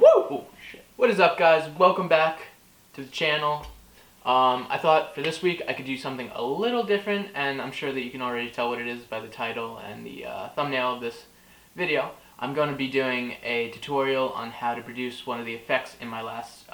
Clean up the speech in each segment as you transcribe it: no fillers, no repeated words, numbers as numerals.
Oh, shit. What is up, guys? Welcome back to the channel. I thought for this week I could do something a little different, and I'm sure that you can already tell what it is by the title and the thumbnail of this video. I'm going to be doing a tutorial on how to produce one of the effects in my last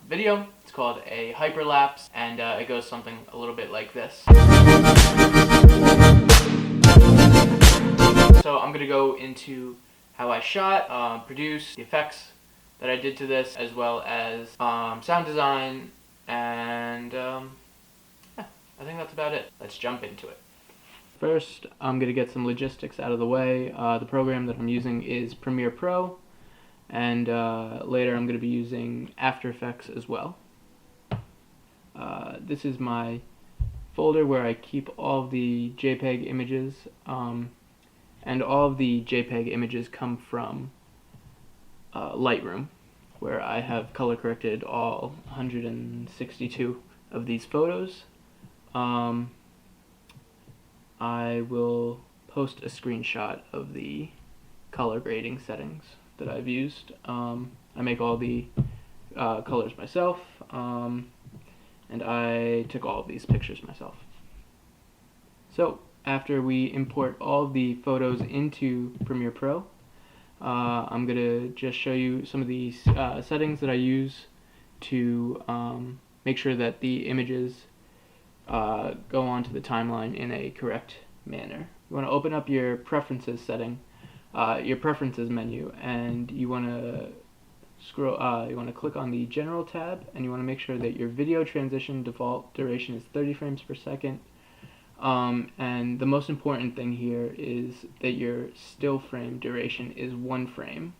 video. It's called a hyperlapse, and it goes something a little bit like this. So I'm going to go into how I shot, produced, the effects that I did to this, as well as sound design, and yeah, I think that's about it. Let's jump into it. First, I'm going to get some logistics out of the way. The program that I'm using is Premiere Pro, and later I'm going to be using After Effects as well. This is my folder where I keep all of the JPEG images, and all of the JPEG images come from Lightroom, where I have color corrected all 162 of these photos. I will post a screenshot of the color grading settings that I've used. I make all the colors myself, and I took all of these pictures myself. So after we import all of the photos into Premiere Pro, I'm going to just show you some of these settings that I use to make sure that the images go onto the timeline in a correct manner. You want to open up your preferences setting, your preferences menu, and you want to you want to click on the general tab, and you want to make sure that your video transition default duration is 30 frames per second. And the most important thing here is that your still frame duration is 1 frame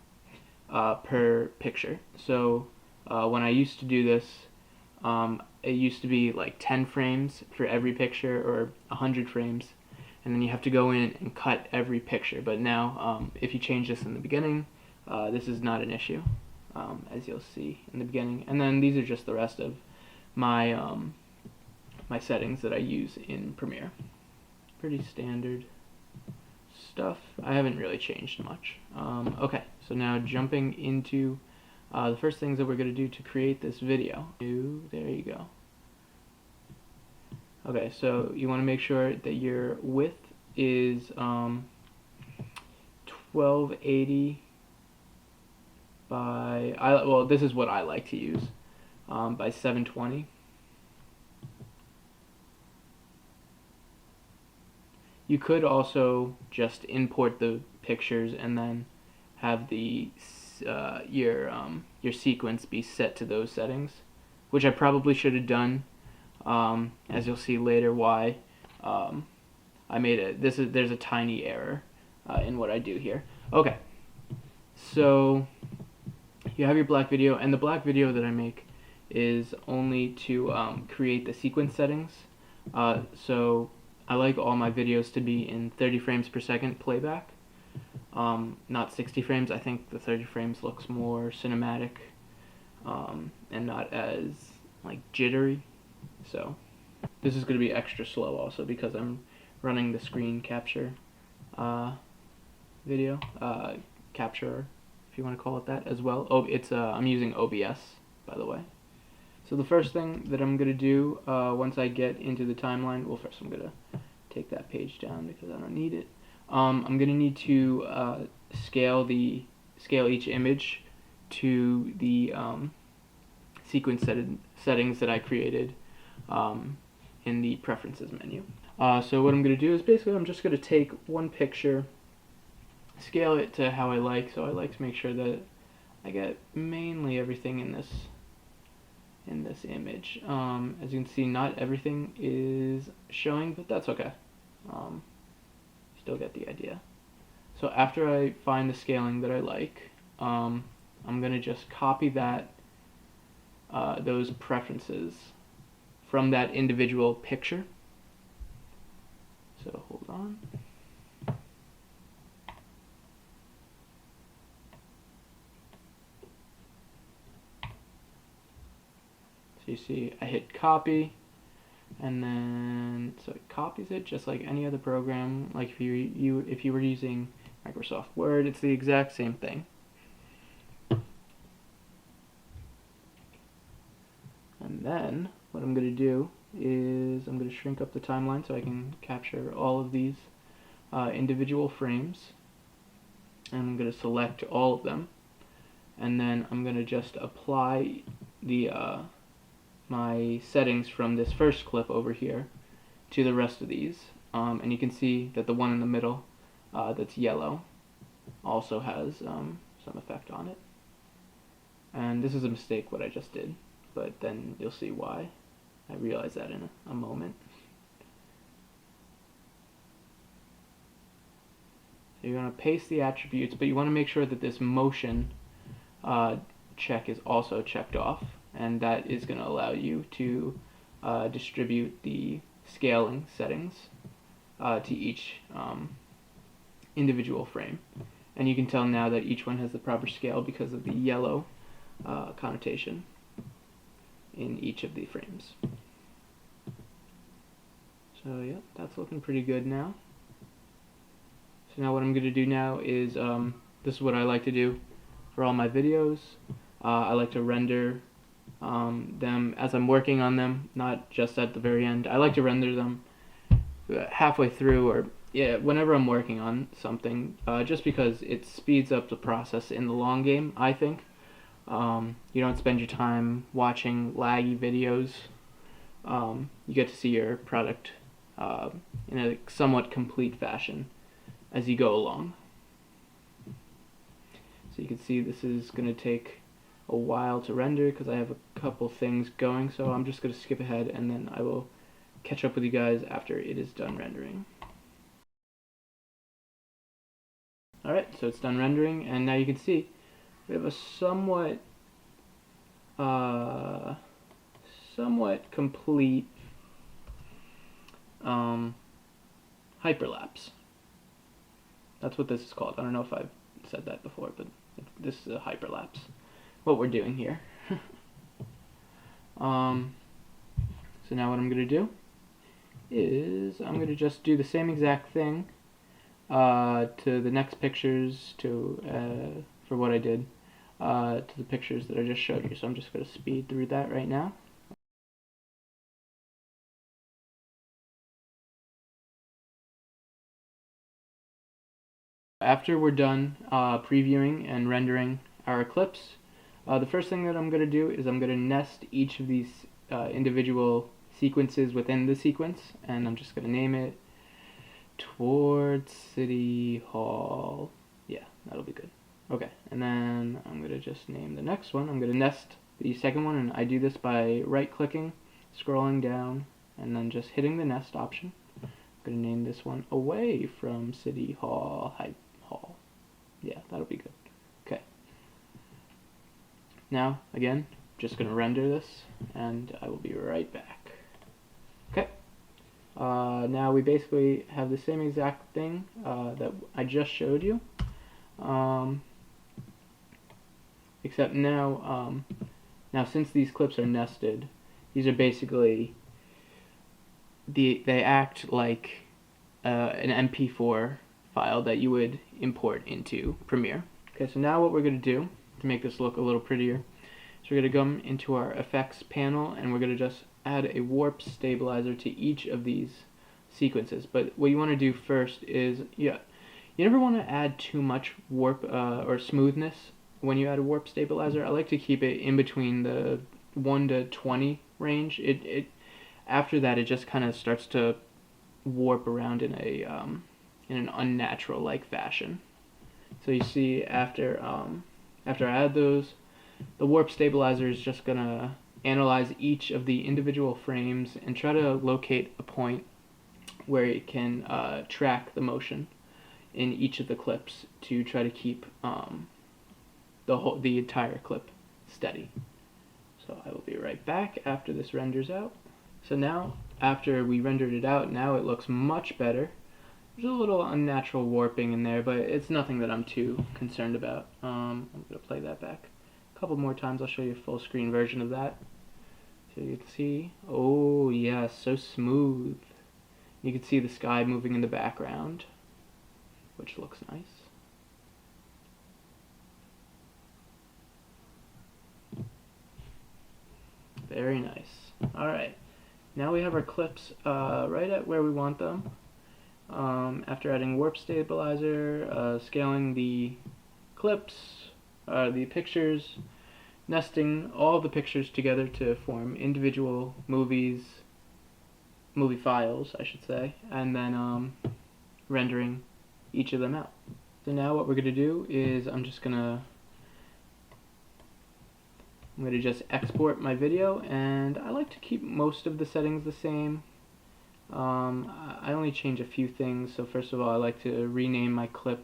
per picture. So when I used to do this, it used to be like 10 frames for every picture, or 100 frames, and then you have to go in and cut every picture. But now, if you change this in the beginning, this is not an issue, as you'll see in the beginning. And then these are just the rest of my my settings that I use in Premiere. Pretty standard stuff. I haven't really changed much. Okay, so now jumping into the first things that we're going to do to create this video. There you go. Okay, so you want to make sure that your width is 1280 by, well, this is what I like to use, by 720. You could also just import the pictures and then have the your sequence be set to those settings, which I probably should have done, as you'll see later why I made it. There's a tiny error in what I do here. Okay, so you have your black video, and the black video that I make is only to create the sequence settings. So I like all my videos to be in 30 frames per second playback, not 60 frames. I think the 30 frames looks more cinematic and not as like jittery. So this is going to be extra slow also because I'm running the screen capture video capture, if you want to call it that, as well. Oh, it's I'm using OBS, by the way. So the first thing that I'm going to do once I get into the timeline, well, first I'm going to take that page down because I don't need it. I'm going to need to scale each image to the sequence settings that I created in the preferences menu. So what I'm going to do is basically I'm just going to take one picture, scale it to how I like. So I like to make sure that I get mainly everything in this image. As you can see, not everything is showing, but that's okay. Still get the idea. So after I find the scaling that I like, I'm gonna just copy that those preferences from that individual picture. So hold on. So you see I hit copy, and then so it copies it just like any other program. Like if you were using Microsoft Word, it's the exact same thing. And then what I'm going to do is I'm going to shrink up the timeline so I can capture all of these individual frames. And I'm going to select all of them. And then I'm going to just apply the my settings from this first clip over here to the rest of these. And you can see that the one in the middle that's yellow also has some effect on it. And this is a mistake what I just did, but then you'll see why. I realize that in a moment. So you're going to paste the attributes, but you want to make sure that this motion check is also checked off, and that is going to allow you to distribute the scaling settings to each individual frame. And you can tell now that each one has the proper scale because of the yellow connotation in each of the frames. So yeah, that's looking pretty good now. So now what I'm going to do now is, this is what I like to do for all my videos. I like to render them as I'm working on them, not just at the very end. I like to render them halfway through, or whenever I'm working on something, just because it speeds up the process in the long game, I think. You don't spend your time watching laggy videos. You get to see your product in a somewhat complete fashion as you go along. So you can see this is going to take a while to render because I have a couple things going, so I'm just going to skip ahead and then I will catch up with you guys after it is done rendering. Alright, so it's done rendering, and now you can see we have a somewhat complete hyperlapse. That's what this is called. I don't know if I've said that before, but this is a hyperlapse. What we're doing here. So now what I'm going to do is I'm going to just do the same exact thing to the next pictures for what I did to the pictures that I just showed you. So I'm just going to speed through that right now. After we're done previewing and rendering our clips, the first thing that I'm going to do is I'm going to nest each of these individual sequences within the sequence, and I'm just going to name it Towards City Hall. Yeah, that'll be good. Okay, and then I'm going to just name the next one. I'm going to nest the second one, and I do this by right-clicking, scrolling down, and then just hitting the nest option. I'm going to name this one Away from City Hall. Hall. Yeah, that'll be good. Okay. Now, again, just going to render this, and I will be right back. Okay. Now we basically have the same exact thing that I just showed you, except now, since these clips are nested, these are basically they act like an MP4 file that you would import into Premiere. Okay, so now what we're going to do to make this look a little prettier is we're going to come into our effects panel and we're going to just add a warp stabilizer to each of these sequences. But what you want to do first is, you never want to add too much warp or smoothness when you add a warp stabilizer. I like to keep it in between the 1 to 20 range. After that, it just kind of starts to warp around in an unnatural like fashion. So you see after I add those, the warp stabilizer is just gonna analyze each of the individual frames and try to locate a point where it can track the motion in each of the clips to try to keep the entire clip steady. So I will be right back after this renders out. So now, after we rendered it out, now it looks much better. There's a little unnatural warping in there, but it's nothing that I'm too concerned about. I'm going to play that back a couple more times. I'll show you a full screen version of that. So you can see, oh yeah, so smooth. You can see the sky moving in the background, which looks nice. Very nice. Alright, now we have our clips right at where we want them. After adding warp stabilizer, scaling the clips, the pictures, nesting all the pictures together to form individual movie files, I should say, and then rendering each of them out. So now what we're going to do is I'm going to just export my video, and I like to keep most of the settings the same. I only change a few things. So first of all, I like to rename my clip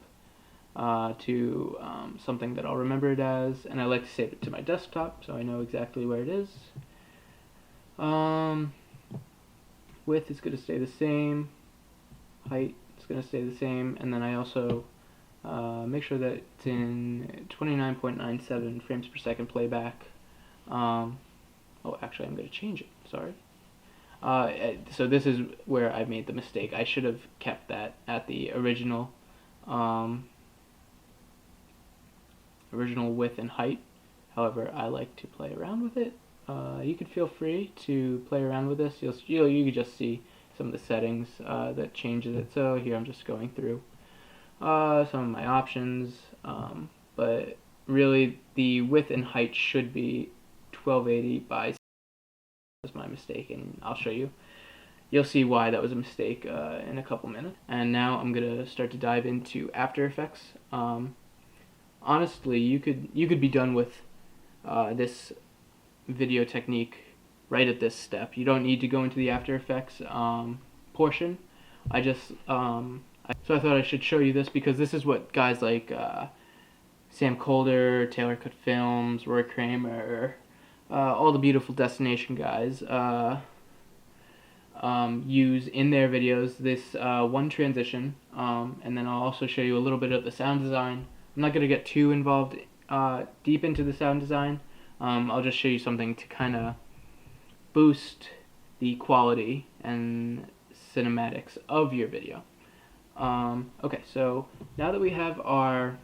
to something that I'll remember it as, and I like to save it to my desktop so I know exactly where it is. Width is going to stay the same, height is going to stay the same, and then I also make sure that it's in 29.97 frames per second playback. Oh, actually I'm going to change it, sorry. So this is where I made the mistake. I should have kept that at the original width and height. However, I like to play around with it. You could feel free to play around with this. You can just see some of the settings that changes it. So here I'm just going through some of my options, but really the width and height should be 1280 by was my mistake, and I'll show you. You'll see why that was a mistake in a couple minutes. And now I'm gonna start to dive into After Effects. Honestly, you could be done with this video technique right at this step. You don't need to go into the After Effects portion. So I thought I should show you this because this is what guys like Sam Kolder, Taylor Cut Films, Roy Kramer, all the beautiful destination guys use in their videos, this one transition, and then I'll also show you a little bit of the sound design. I'm not going to get too involved deep into the sound design. I'll just show you something to kind of boost the quality and cinematics of your video. Okay, so now that we have our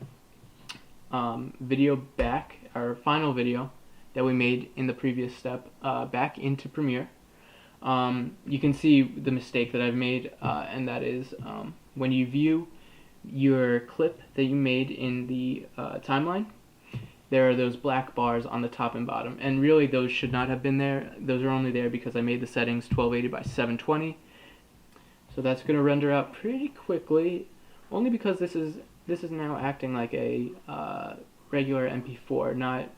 video back, our final video that we made in the previous step, back into Premiere, you can see the mistake that I've made, and that is when you view your clip that you made in the timeline, there are those black bars on the top and bottom, and really those should not have been there. Those are only there because I made the settings 1280 by 720. So that's going to render out pretty quickly, only because this is now acting like a regular MP4, not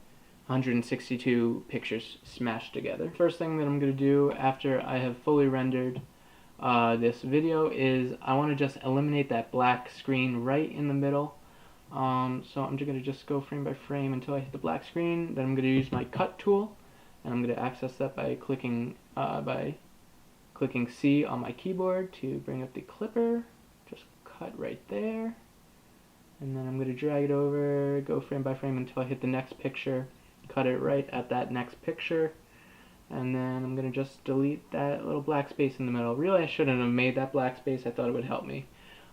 162 pictures smashed together. First thing that I'm going to do after I have fully rendered this video is I want to just eliminate that black screen right in the middle. So I'm going to just go frame by frame until I hit the black screen. Then I'm going to use my cut tool, and I'm going to access that by clicking C on my keyboard to bring up the clipper. Just cut right there, and then I'm going to drag it over, go frame by frame until I hit the next picture, cut it right at that next picture, and then I'm going to just delete that little black space in the middle. Really, I shouldn't have made that black space. I thought it would help me,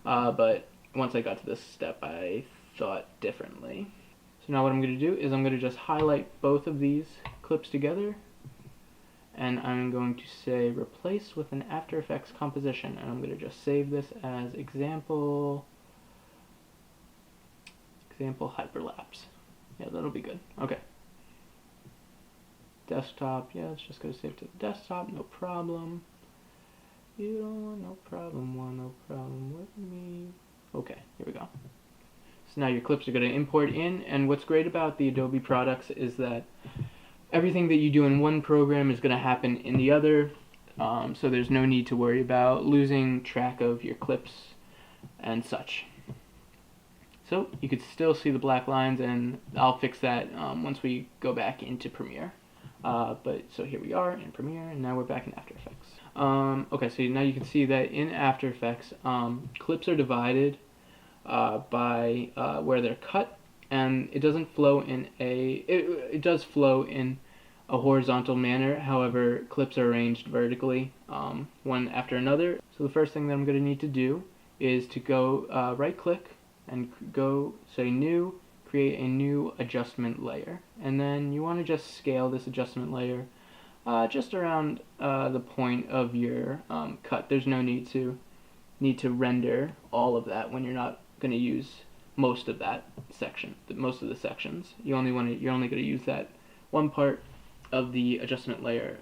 but once I got to this step, I thought differently. So now what I'm going to do is I'm going to just highlight both of these clips together, and I'm going to say replace with an After Effects composition, and I'm going to just save this as example hyperlapse. Yeah, that'll be good. Okay. Desktop, yeah, it's just going to save to the desktop, no problem. You don't want no problem with me. Okay, here we go. So now your clips are going to import in, and what's great about the Adobe products is that everything that you do in one program is going to happen in the other, so there's no need to worry about losing track of your clips and such. So you could still see the black lines, and I'll fix that once we go back into Premiere. So here we are in Premiere, and now we're back in After Effects. Okay, so now you can see that in After Effects, clips are divided by where they're cut, and it doesn't flow in it does flow in a horizontal manner. However, clips are arranged vertically, one after another. So the first thing that I'm going to need to do is to go right click and go say new, create a new adjustment layer, and then you want to just scale this adjustment layer just around the point of your cut. There's no need to render all of that when you're not going to use most of that section, most of the sections. You're only going to use that one part of the adjustment layer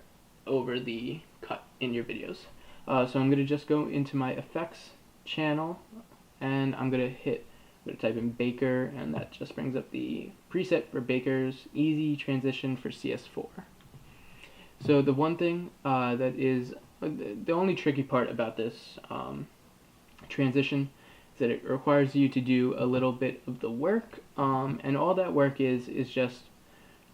over the cut in your videos. So I'm going to just go into my effects channel, and I'm going to type in Baker, and that just brings up the preset for Baker's Easy Transition for CS4. So the one thing that is the only tricky part about this transition is that it requires you to do a little bit of the work, and all that work is just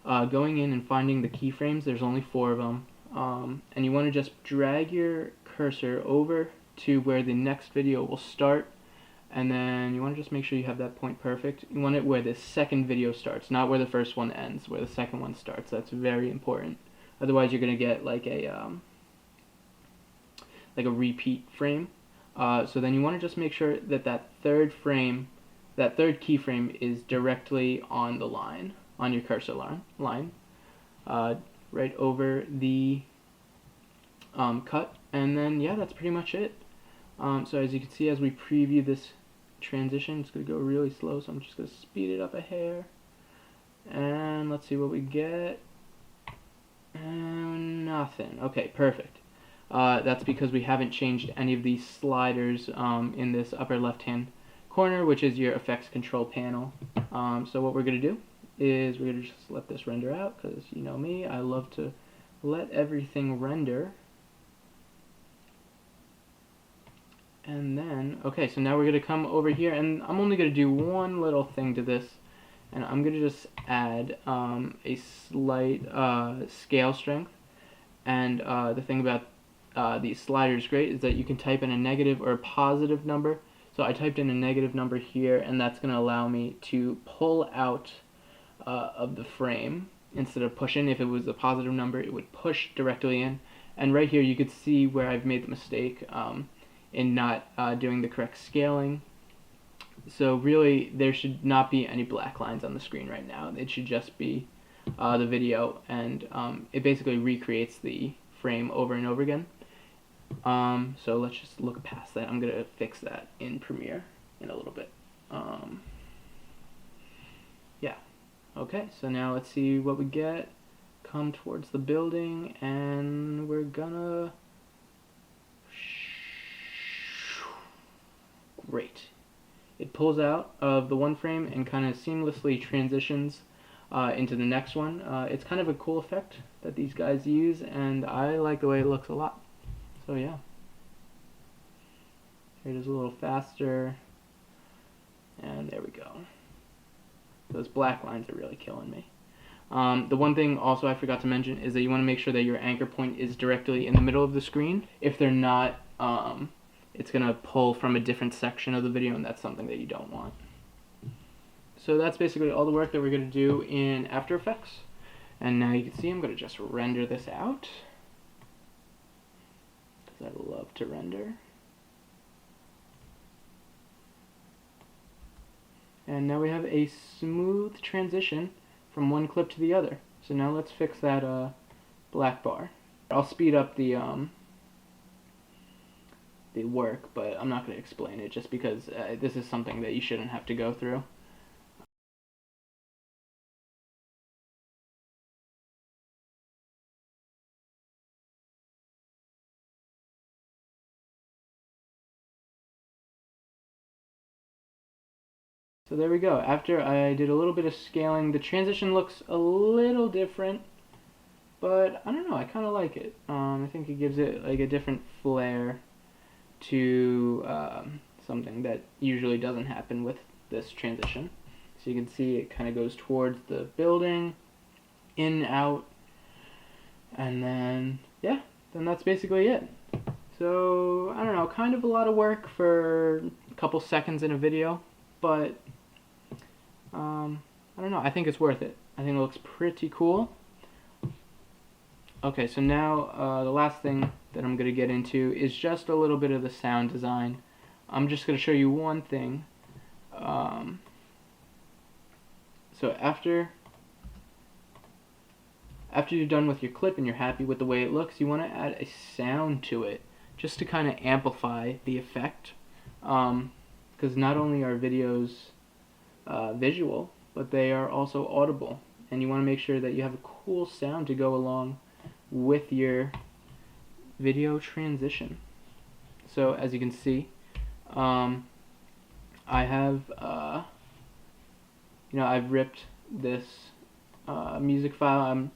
going in and finding the keyframes. There's only 4 of them, and you want to just drag your cursor over to where the next video will start, and then you want to just make sure you have that point perfect. You want it where the second video starts, not where the first one ends, where the second one starts. That's very important. Otherwise, you're going to get like a repeat frame. So then you want to just make sure that that third keyframe is directly on the line, on your cursor line, right over the cut. And then, yeah, that's pretty much it. So as you can see, as we preview this transition, it's going to go really slow, so I'm just going to speed it up a hair. And let's see what we get. And nothing. Okay, perfect. That's because we haven't changed any of these sliders in this upper left-hand corner, which is your effects control panel. So what we're going to do is we're going to just let this render out, because you know me, I love to let everything render. And then, okay, so now we're going to come over here, and I'm only going to do one little thing to this, and I'm going to just add a slight scale strength. And the thing about these sliders great is that you can type in a negative or a positive number. So I typed in a negative number here, and that's going to allow me to pull out of the frame instead of push in. If it was a positive number, it would push directly in. And right here you could see where I've made the mistake in not doing the correct scaling. So really, there should not be any black lines on the screen right now. It should just be the video, and it basically recreates the frame over and over again. So let's just look past that. I'm going to fix that in Premiere in a little bit. Yeah. Okay, so now let's see what we get. Come towards the building, and we're gonna... Great. It pulls out of the one frame and kind of seamlessly transitions into the next one. It's kind of a cool effect that these guys use, and I like the way it looks a lot. So yeah. Here it is a little faster. And there we go. Those black lines are really killing me. The one thing also I forgot to mention is that you want to make sure that your anchor point is directly in the middle of the screen. If they're not, it's going to pull from a different section of the video, and that's something that you don't want. So that's basically all the work that we're going to do in After Effects. And now you can see I'm going to just render this out, because I love to render. And now we have a smooth transition from one clip to the other. So now let's fix that black bar. I'll speed up the work, but I'm not going to explain it just because this is something that you shouldn't have to go through. So there we go. After I did a little bit of scaling, the transition looks a little different, but I don't know, I kind of like it. I think it gives it like a different flair to something that usually doesn't happen with this transition. So you can see it kind of goes towards the building, in, out, and then, yeah, then that's basically it. So, I don't know, kind of a lot of work for a couple seconds in a video, but I don't know, I think it's worth it. I think it looks pretty cool. Okay, so now the last thing that I'm going to get into is just a little bit of the sound design. I'm just going to show you one thing. So after after you're done with your clip and you're happy with the way it looks, you want to add a sound to it just to kind of amplify the effect. Because not only are videos visual, but they are also audible, and you want to make sure that you have a cool sound to go along with your video transition. So as you can see, I have I've ripped this music file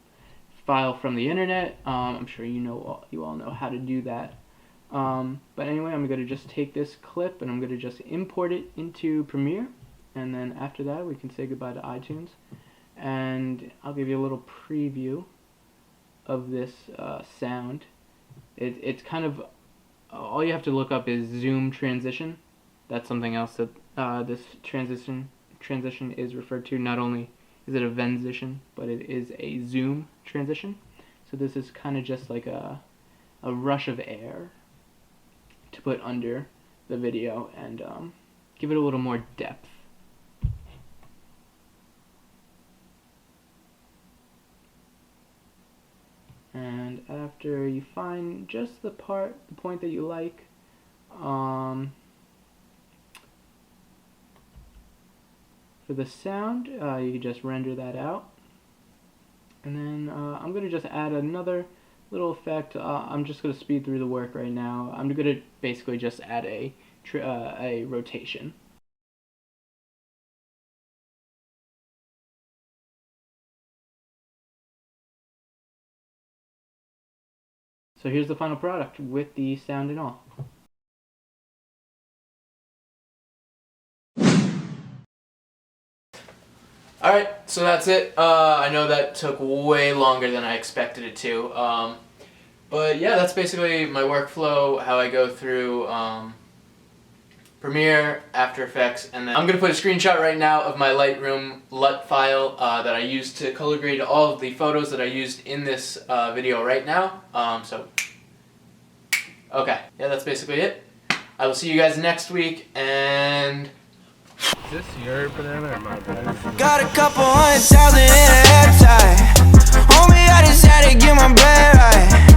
from the internet. I'm sure you all know how to do that. But anyway, I'm going to just take this clip and I'm going to just import it into Premiere, and then after that we can say goodbye to iTunes, and I'll give you a little preview of this sound. It's kind of, all you have to look up is zoom transition. That's something else that this transition is referred to. Not only is it a vensition, but it is a zoom transition. So this is kind of just like a rush of air to put under the video and give it a little more depth. And after you find just the point that you like, for the sound, you can just render that out. And then I'm going to just add another little effect. I'm just going to speed through the work right now. I'm going to basically just add a rotation. So here's the final product with the sound and all. Alright, so that's it. I know that took way longer than I expected it to. But yeah, that's basically my workflow, how I go through Premiere, After Effects, and then I'm going to put a screenshot right now of my Lightroom LUT file that I used to color grade all of the photos that I used in this video right now. Okay, yeah, that's basically it. I will see you guys next week, and... Is this your banana or my banana? Got a couple 100,000 in a hair tie. Homie, I just had to get my bread right.